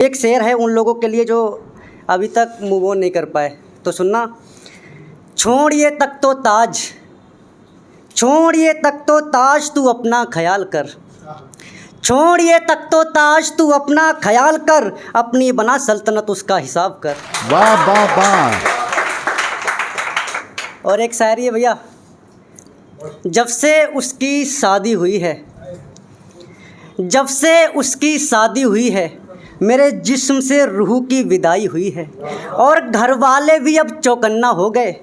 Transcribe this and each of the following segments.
एक शेर है उन लोगों के लिए जो अभी तक मूव ऑन नहीं कर पाए, तो सुनना। छोड़िए तक तो ताज, छोड़िए तक तो ताज तू अपना ख्याल कर, छोड़िए तक तो ताज तू अपना ख्याल कर, अपनी बना सल्तनत उसका हिसाब कर। वाह वाह वाह। और एक शायरी है भैया, जब से उसकी शादी हुई है, जब से उसकी शादी हुई है, मेरे जिस्म से रूह की विदाई हुई है, और घर वाले भी अब चौकन्ना हो गए,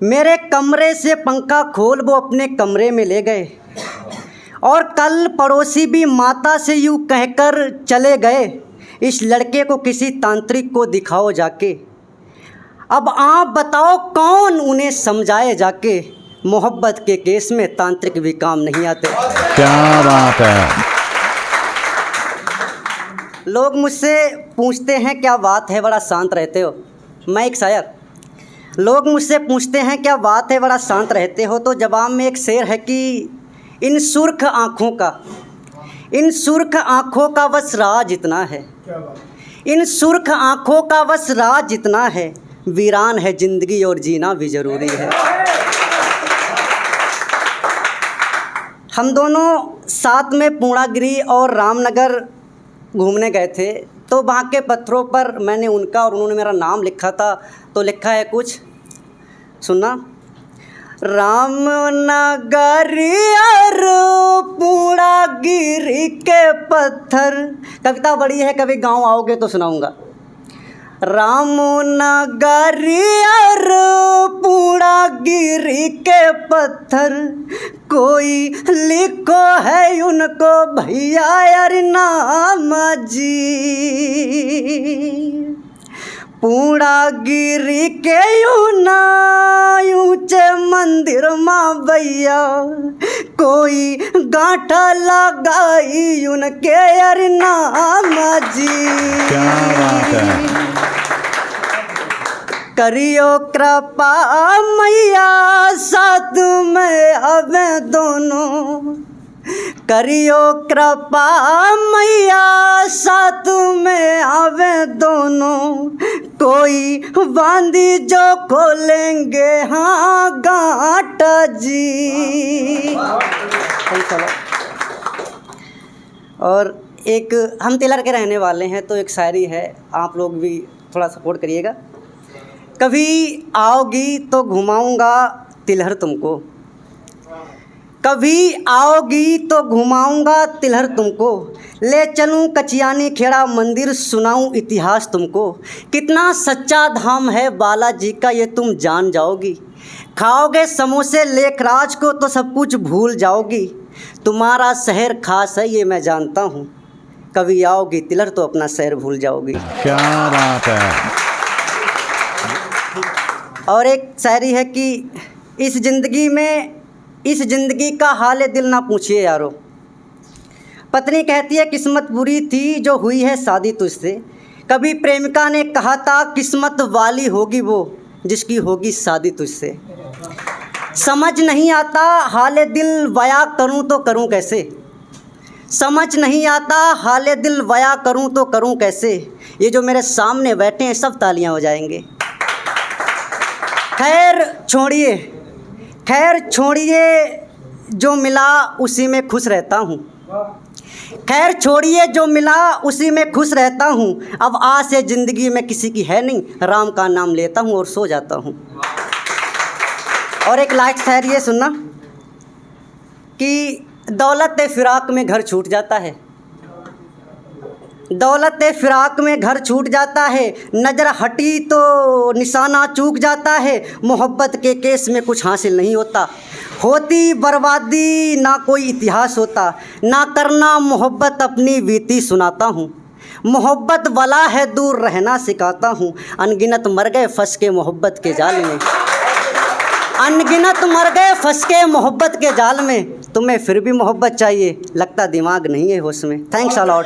मेरे कमरे से पंखा खोल वो अपने कमरे में ले गए, और कल पड़ोसी भी माता से यूँ कहकर चले गए, इस लड़के को किसी तांत्रिक को दिखाओ जाके। अब आप बताओ कौन उन्हें समझाए जाके, मोहब्बत के केस में तांत्रिक भी काम नहीं आते। क्या बात है। लोग मुझसे पूछते हैं क्या बात है बड़ा शांत रहते हो। मैं एक शायर, लोग मुझसे पूछते हैं क्या बात है बड़ा शांत रहते हो, तो जवाब में एक शेर है कि इन सुर्ख आँखों का, इन सुर्ख आँखों का बस राज इतना है, इन सुर्ख आँखों का बस राज इतना है, वीरान है ज़िंदगी और जीना भी ज़रूरी है। हम दोनों साथ में पूर्णागिरी और रामनगर घूमने गए थे, तो वहाँ के पत्थरों पर मैंने उनका और उन्होंने मेरा नाम लिखा था, तो लिखा है कुछ, सुनना। रामनगर और पूर्णागिरी के पत्थर, कविता बड़ी है, कभी गांव आओगे तो सुनाऊंगा। रामनगर और पूर्णागिरी के पत्थर, कोई लिखो है उनको भैया यार नाम जी, पूर्णागिरी के ऊंचे मंदिर माँ भैया, कोई गांठा लगाई उनके यार नाम जी। क्या बात है। करियो कृपा मैया साथ में अबे दोनों, करियो कृपा मैया साथ में आवे दोनों, कोई बांधी जो खोलेंगे हाँ गांठ जी। और एक हम तिलहर के रहने वाले हैं, तो एक शायरी है, आप लोग भी थोड़ा सपोर्ट करिएगा। कभी आओगी तो घुमाऊंगा तिलहर तुमको, कभी आओगी तो घुमाऊंगा तिलहर तुमको, ले चलूं कचियानी खेड़ा मंदिर सुनाऊं इतिहास तुमको, कितना सच्चा धाम है बालाजी का ये तुम जान जाओगी, खाओगे समोसे लेखराज को तो सब कुछ भूल जाओगी, तुम्हारा शहर खास है ये मैं जानता हूँ, कभी आओगी तिलहर तो अपना शहर भूल जाओगी। क्या बात है। और एक शायरी है कि इस ज़िंदगी में, इस ज़िंदगी का हाल दिल ना पूछिए यारो, पत्नी कहती है किस्मत बुरी थी जो हुई है शादी तुझसे, कभी प्रेमिका ने कहा था किस्मत वाली होगी वो जिसकी होगी शादी तुझसे, समझ नहीं आता हाल दिल बयां करूं तो करूं कैसे, समझ नहीं आता हाल दिल बयां करूं तो करूं कैसे, ये जो मेरे सामने बैठे हैं सब तालियां हो जाएंगे। खैर छोड़िए, खैर छोड़िए जो मिला उसी में खुश रहता हूँ, खैर छोड़िए जो मिला उसी में खुश रहता हूँ, अब आज से ज़िंदगी में किसी की है नहीं, राम का नाम लेता हूँ और सो जाता हूँ। और एक लास्ट शायरी ये सुनना कि दौलत फिराक में घर छूट जाता है, दौलत फिराक में घर छूट जाता है, नज़र हटी तो निशाना चूक जाता है, मोहब्बत के केस में कुछ हासिल नहीं होता, होती बर्बादी ना कोई इतिहास होता, ना करना मोहब्बत अपनी बीती सुनाता हूँ, मोहब्बत वाला है दूर रहना सिखाता हूँ, अनगिनत मर गए फंस के मोहब्बत के जाल में, अनगिनत मर गए फंस के मोहब्बत के जाल में, तुम्हें फिर भी मोहब्बत चाहिए लगता दिमाग नहीं है होश में। Thanks a lot.